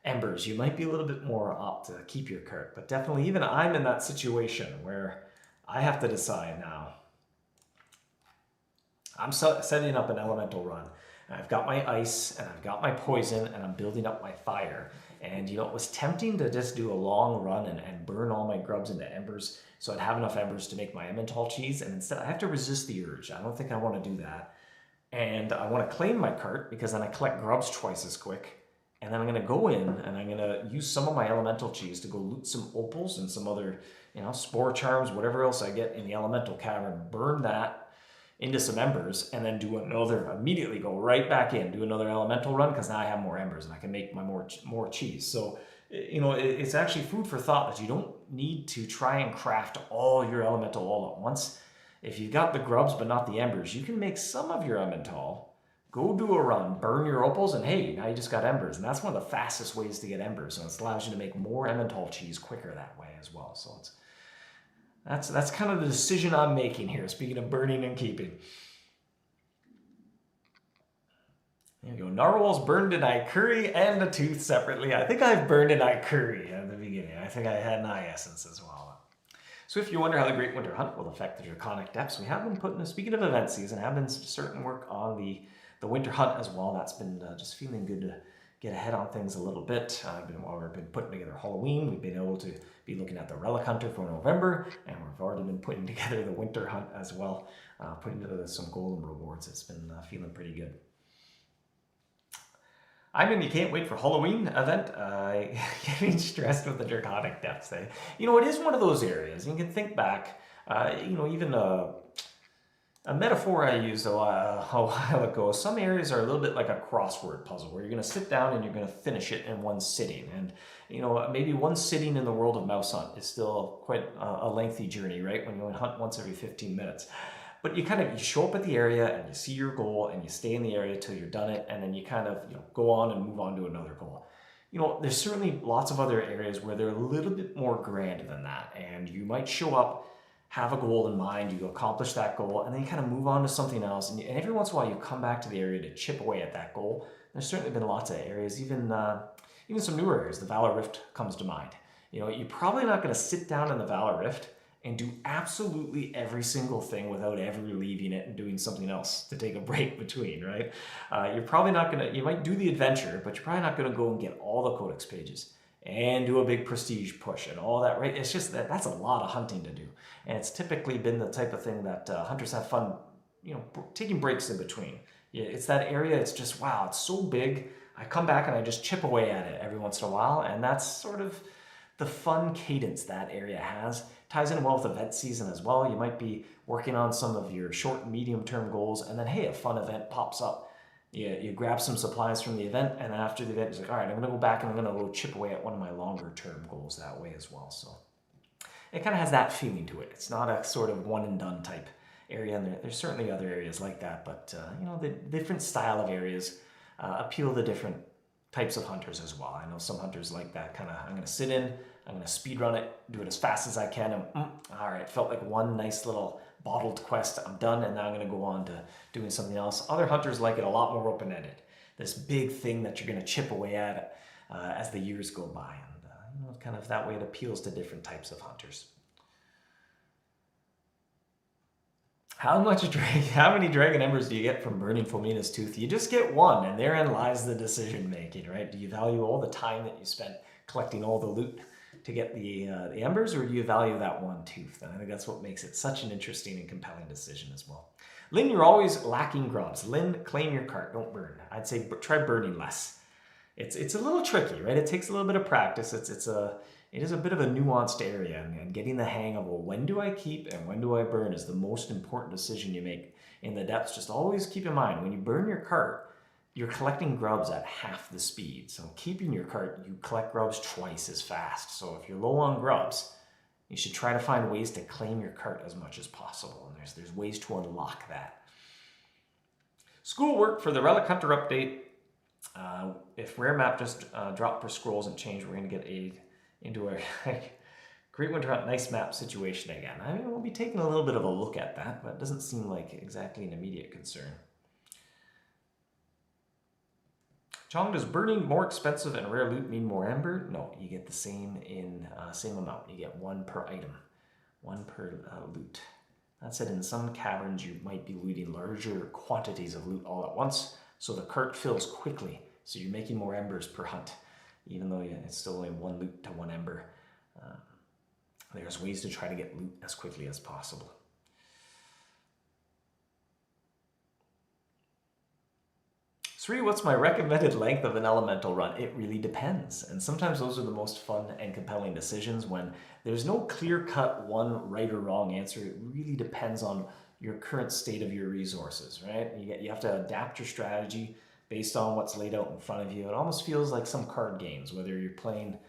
embers. You might be a little bit more apt to keep your cart, but definitely even I'm in that situation where I have to decide now. I'm setting up an elemental run. I've got my ice and I've got my poison and I'm building up my fire. And you know, it was tempting to just do a long run and burn all my grubs into embers so I'd have enough embers to make my Emmental cheese. And instead I have to resist the urge. I don't think I want to do that. And I want to claim my cart because then I collect grubs twice as quick. And then I'm going to go in and I'm going to use some of my elemental cheese to go loot some opals and some other, you know, spore charms, whatever else I get in the elemental cavern, burn that into some embers, and then do another, immediately go right back in, do another elemental run, because now I have more embers and I can make my more cheese. So, you know, it's actually food for thought that you don't need to try and craft all your elemental all at once. If you've got the grubs but not the embers, you can make some of your elemental, go do a run, burn your opals, and hey, now you just got embers. And that's one of the fastest ways to get embers. And it allows you to make more Emmental cheese quicker that way as well. So that's kind of the decision I'm making here, speaking of burning and keeping. There you go. Narwhals burned an eye curry and a tooth separately. I think I've burned an eye curry at the beginning. I think I had an eye essence as well. So if you wonder how the Great Winter Hunt will affect the Draconic Depths, we have been putting, speaking of event season, have been certain work on the Winter Hunt as well. That's been just feeling good to get ahead on things a little bit. While we've been putting together Halloween, we've been able to be looking at the Relic Hunter for November, and we've already been putting together the Winter Hunt as well, putting together some golem rewards. It's been feeling pretty good. I mean, you can't wait for Halloween event. Getting stressed with the Draconic Depths. You know, it is one of those areas. You can think back, you know, even a metaphor I used a while ago, some areas are a little bit like a crossword puzzle where you're going to sit down and you're going to finish it in one sitting. And, you know, maybe one sitting in the world of MouseHunt is still quite a lengthy journey, right? When you only hunt once every 15 minutes. But you show up at the area and you see your goal and you stay in the area till you're done it. And then you kind of, you know, go on and move on to another goal. You know, there's certainly lots of other areas where they're a little bit more grand than that. And you might show up, have a goal in mind, you accomplish that goal, and then you kind of move on to something else. And every once in a while, you come back to the area to chip away at that goal. There's certainly been lots of areas, even some newer areas. The Valor Rift comes to mind. You're probably not going to sit down in the Valor Rift and do absolutely every single thing without ever leaving it and doing something else to take a break between, right? You're probably not going to, you might do the adventure, but you're probably not going to go and get all the codex pages and do a big prestige push and all that, right? It's just that's a lot of hunting to do. And it's typically been the type of thing that hunters have fun, taking breaks in between. It's that area, it's just, wow, it's so big. I come back and I just chip away at it every once in a while, and that's sort of the fun cadence that area has. Ties in well with event season as well. You might be working on some of your short and medium term goals, and then hey, a fun event pops up. You grab some supplies from the event, and then after the event, you're like, all right, I'm gonna go back and I'm gonna go chip away at one of my longer term goals that way as well. So it kind of has that feeling to it. It's not a sort of one and done type area, and there's certainly other areas like that, but the different style of areas appeal to different types of hunters as well. I know some hunters like that kind of, I'm going to sit in, I'm going to speed run it, do it as fast as I can, and all right, felt like one nice little bottled quest, I'm done, and now I'm going to go on to doing something else. Other hunters like it a lot more open-ended. This big thing that you're going to chip away at as the years go by, and kind of that way it appeals to different types of hunters. How many dragon embers do you get from burning Fomina's Tooth? You just get one, and therein lies the decision making, right? Do you value all the time that you spent collecting all the loot to get the embers, or do you value that one tooth? And I think that's what makes it such an interesting and compelling decision as well. Lynn, you're always lacking grubs. Lynn, claim your cart, don't burn. I'd say try burning less. It's a little tricky, right? It takes a little bit of practice. It is a bit of a nuanced area, and getting the hang of, well, when do I keep and when do I burn is the most important decision you make in the depths. Just always keep in mind, when you burn your cart, you're collecting grubs at half the speed. So keeping your cart, you collect grubs twice as fast. So if you're low on grubs, you should try to find ways to claim your cart as much as possible. And there's ways to unlock that. Schoolwork for the Relic Hunter update. If rare map just dropped for scrolls and changed, we're going to get into a Great Winter Hunt nice map situation again. I mean, we'll be taking a little bit of a look at that, but it doesn't seem like exactly an immediate concern. Chong, does burning more expensive and rare loot mean more ember? No, you get the same same amount. You get one per item, one per loot. That said, in some caverns you might be looting larger quantities of loot all at once, so the cart fills quickly. So you're making more embers per hunt, even though it's still only one loot to one ember. There's ways to try to get loot as quickly as possible. Sri, what's my recommended length of an elemental run? It really depends. And sometimes those are the most fun and compelling decisions when there's no clear-cut one right or wrong answer. It really depends on your current state of your resources, right? You have to adapt your strategy based on what's laid out in front of you. It almost feels like some card games, whether you're playing,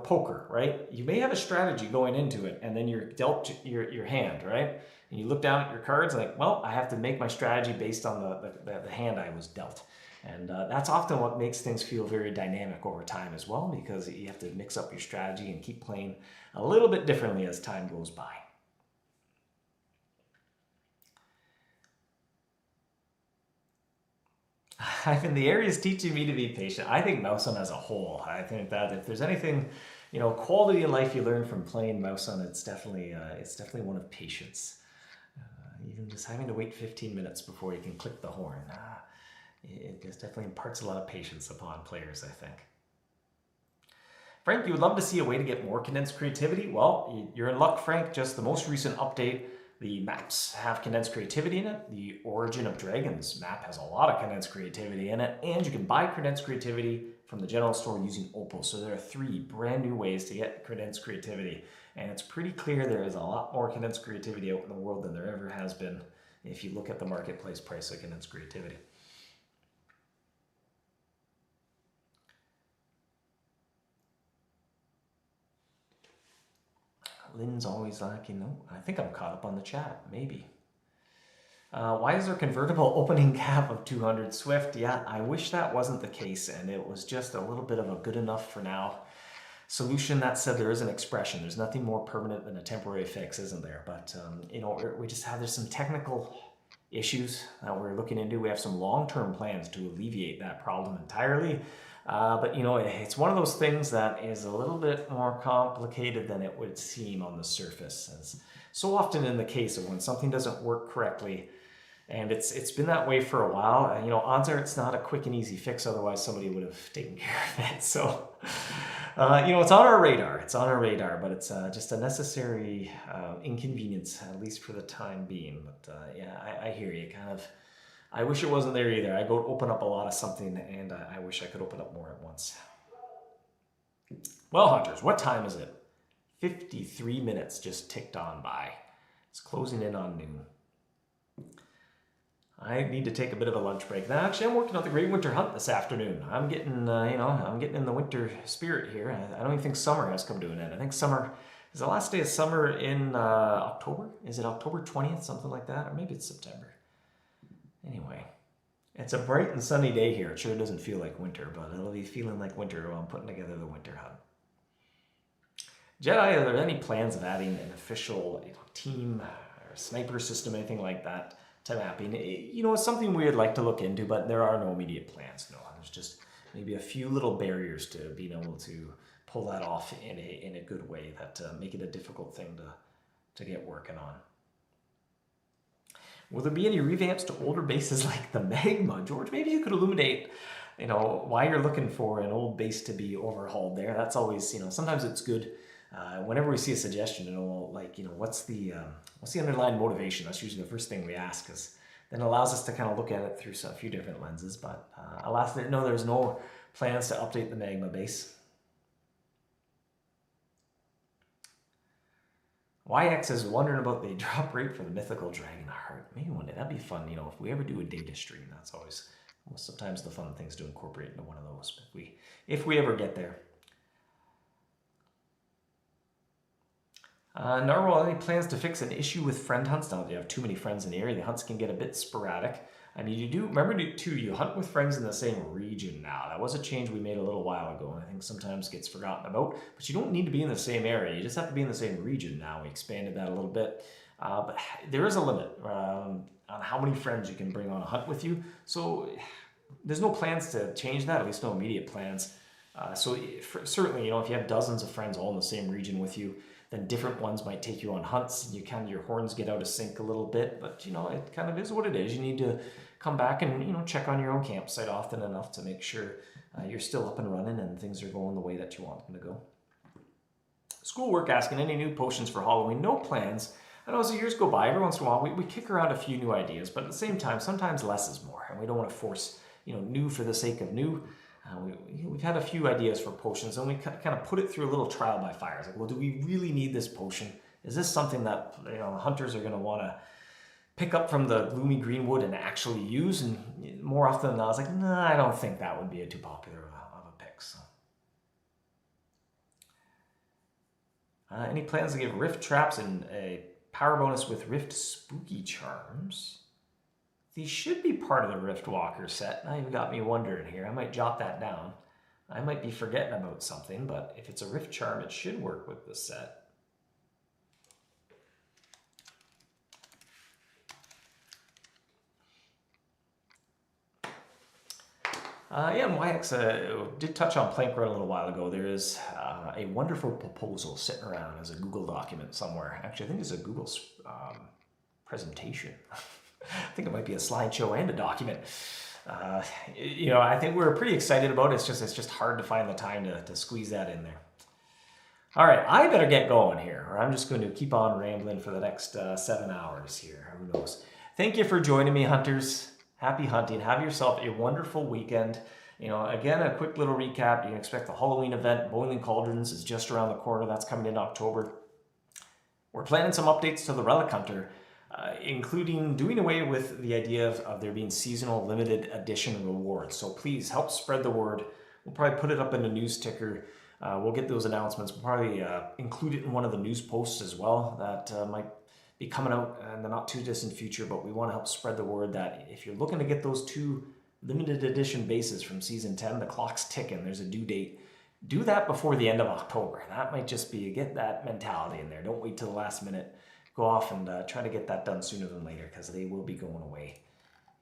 poker, right? You may have a strategy going into it, and then you're dealt your hand, right? And you look down at your cards like, well, I have to make my strategy based on the hand I was dealt. And that's often what makes things feel very dynamic over time as well, because you have to mix up your strategy and keep playing a little bit differently as time goes by. Ivan, the area is teaching me to be patient. I think MouseHunt as a whole. I think that if there's anything, quality in life you learn from playing MouseHunt, it's definitely one of patience. Even just having to wait 15 minutes before you can click the horn. It just definitely imparts a lot of patience upon players, I think. Frank, you would love to see a way to get more condensed creativity? Well, you're in luck, Frank. Just the most recent update, the maps have condensed creativity in it. The Origin of Dragons map has a lot of condensed creativity in it, and you can buy condensed creativity from the general store using Opal. So there are 3 brand new ways to get condensed creativity, and it's pretty clear there is a lot more condensed creativity out in the world than there ever has been if you look at the marketplace price of condensed creativity. Lynn's always like, I think I'm caught up on the chat, maybe. Why is there a convertible opening cap of 200 Swift? Yeah, I wish that wasn't the case, and it was just a little bit of a good enough for now. solution. That said, there is an expression. There's nothing more permanent than a temporary fix, isn't there? But we just have, there's some technical issues that we're looking into. We have some long-term plans to alleviate that problem entirely. But it's one of those things that is a little bit more complicated than it would seem on the surface. As so often in the case of when something doesn't work correctly, and it's been that way for a while. Odds are it's not a quick and easy fix. Otherwise, somebody would have taken care of it. So, it's on our radar. It's on our radar, but it's just a necessary inconvenience, at least for the time being. But I hear you. I wish it wasn't there either. I go open up a lot of something, and I wish I could open up more at once. Well, hunters, what time is it? 53 minutes just ticked on by. It's closing in on noon. I need to take a bit of a lunch break. Now, actually, I'm working on the Great Winter Hunt this afternoon. I'm getting, I'm getting in the winter spirit here. I don't even think summer has come to an end. I think summer is the last day of summer in October. Is it October 20th, something like that? Or maybe it's September. Anyway, it's a bright and sunny day here. It sure doesn't feel like winter, but it'll be feeling like winter while I'm putting together the winter hunt. Jedi, are there any plans of adding an official team or sniper system, anything like that, to mapping? It's something we would like to look into, but there are no immediate plans. No, there's just maybe a few little barriers to being able to pull that off in a good way that make it a difficult thing to get working on. Will there be any revamps to older bases like the Magma? George, maybe you could illuminate, why you're looking for an old base to be overhauled there. That's always, sometimes it's good. Whenever we see a suggestion, what's the underlying motivation? That's usually the first thing we ask, because then it allows us to kind of look at it through a few different lenses. But alas, no, there's no plans to update the Magma base. YX is wondering about the drop rate for the mythical dragon heart. Maybe one day that'd be fun. If we ever do a data stream, that's always sometimes the fun things to incorporate into one of those. But if we ever get there. Narwhal, any plans to fix an issue with friend hunts? Now that you have too many friends in the area, the hunts can get a bit sporadic. You do remember you hunt with friends in the same region now. That was a change we made a little while ago, and I think sometimes gets forgotten about. But you don't need to be in the same area. You just have to be in the same region now. We expanded that a little bit. But there is a limit on how many friends you can bring on a hunt with you. So there's no plans to change that, at least no immediate plans. Certainly, if you have dozens of friends all in the same region with you, then different ones might take you on hunts. Your horns get out of sync a little bit, but it kind of is what it is. You need to come back and check on your own campsite often enough to make sure you're still up and running and things are going the way that you want them to go. Schoolwork asking, any new potions for Halloween? No plans. I know as the years go by, every once in a while we kick around a few new ideas, but at the same time, sometimes less is more, and we don't want to force new for the sake of new. We've had a few ideas for potions, and we kind of put it through a little trial by fire. It's like, well, do we really need this potion? Is this something that hunters are going to want to pick up from the gloomy greenwood and actually use? And more often than not, I was like, nah, I don't think that would be too popular of a pick. So. Any plans to give Rift traps and a power bonus with Rift spooky charms? These should be part of the Rift Walker set. Now you've got me wondering here. I might jot that down. I might be forgetting about something, but if it's a Rift charm, it should work with the set. And YX did touch on Plank Run a little while ago. There is a wonderful proposal sitting around as a Google document somewhere. Actually, I think it's a Google presentation. I think it might be a slideshow and a document. I think we're pretty excited about it. It's just hard to find the time to squeeze that in there. All right, I better get going here, or I'm just going to keep on rambling for the next 7 hours here. Who knows? Thank you for joining me, hunters. Happy hunting. Have yourself a wonderful weekend. Again, a quick little recap. You can expect the Halloween event. Boiling Cauldrons is just around the corner. That's coming in October. We're planning some updates to the Relic Hunter, including doing away with the idea of there being seasonal limited edition rewards. So please help spread the word. We'll probably put it up in the news ticker. We'll get those announcements. We'll probably include it in one of the news posts as well that might be coming out in the not too distant future, but we want to help spread the word that if you're looking to get those 2 limited edition bases from season 10, the clock's ticking. There's a due date do that before the end of October. That might just be, get that mentality in there. Don't wait till the last minute. Go off and try to get that done sooner than later, because they will be going away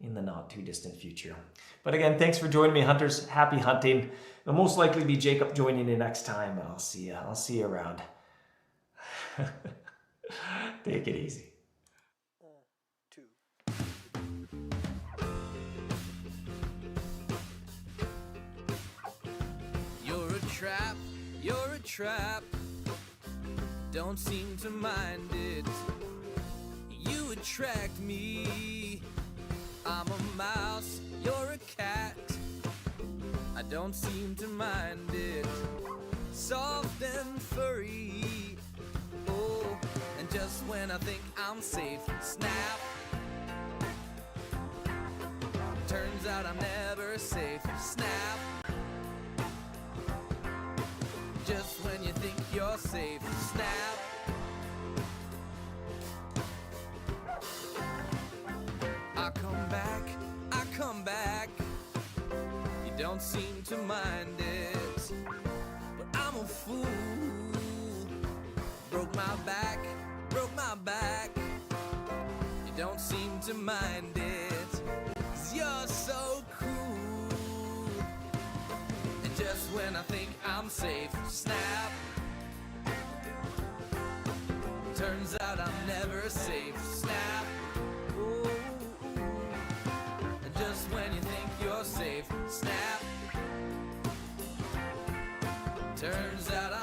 in the not too distant future. But again, thanks for joining me, hunters. Happy hunting. It'll most likely be Jacob joining you next time. I'll see you. I'll see you around. Take it easy. You're a trap, don't seem to mind it. You attract me. I'm a mouse, you're a cat. I don't seem to mind it. Soft and furry. Oh, and just when I think I'm safe, snap. Turns out I'm never safe, snap. Just when you think you're safe, snap. I come back. You don't seem to mind it, but I'm a fool. Broke my back. You don't seem to mind it, 'cause you're so cool. And just when I think I'm safe, snap. Turns out I'm never safe, snap. Ooh. And just when you think you're safe, snap. Turns out